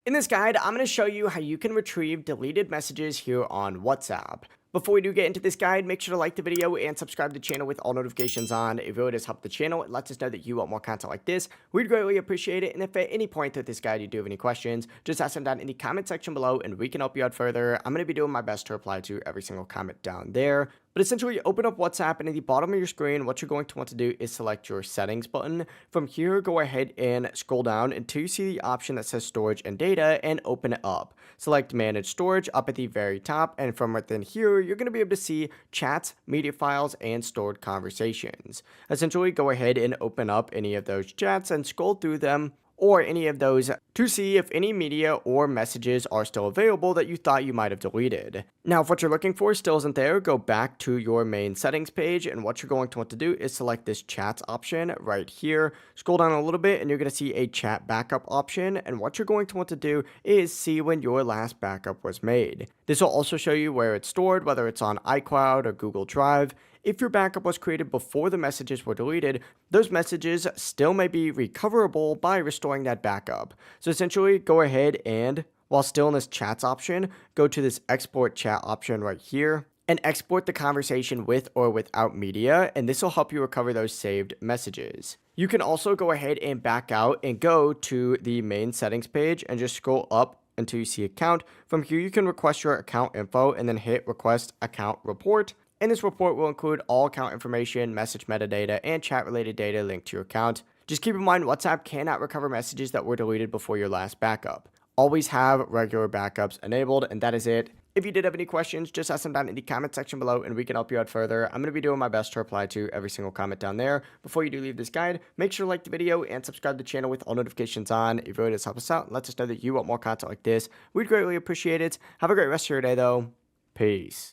In this guide, I'm going to show you how you can retrieve deleted messages here on WhatsApp. Before we do get into this guide, make sure to like the video and subscribe to the channel with all notifications on. It really does help the channel. It lets us know that you want more content like this. We'd greatly appreciate it. And if at any point through this guide you do have any questions, just ask them down in the comment section below and we can help you out further. I'm going to be doing my best to reply to every single comment down there. But essentially, open up WhatsApp, and at the bottom of your screen, what you're going to want to do is select your settings button. From here, go ahead and scroll down until you see the option that says storage and data and open it up. Select manage storage up at the very top, and from within here, you're going to be able to see chats, media files, and stored conversations. Essentially, go ahead and open up any of those chats and scroll through them, or any of those, to see if any media or messages are still available that you thought you might have deleted. Now, if what you're looking for still isn't there, go back to your main settings page, and what you're going to want to do is select this chats option right here. Scroll down a little bit and you're going to see a chat backup option, and what you're going to want to do is see when your last backup was made. This will also show you where it's stored, whether it's on iCloud or Google Drive. If your backup was created before the messages were deleted, those messages still may be recoverable by restoring that backup. So essentially, go ahead and, while still in this chats option, go to this export chat option right here and export the conversation with or without media, and this will help you recover those saved messages. You can also go ahead and back out and go to the main settings page and just scroll up until you see account. From here, you can request your account info and then hit request account report. And this report will include all account information, message metadata, and chat related data linked to your account. Just keep in mind, WhatsApp cannot recover messages that were deleted before your last backup. Always have regular backups enabled, and that is it. If you did have any questions, just ask them down in the comment section below and we can help you out further. I'm going to be doing my best to reply to every single comment down there. Before you do leave this guide, make sure to like the video and subscribe to the channel with all notifications on. It really does help us out and lets us know that you want more content like this. We'd greatly appreciate it. Have a great rest of your day though. Peace.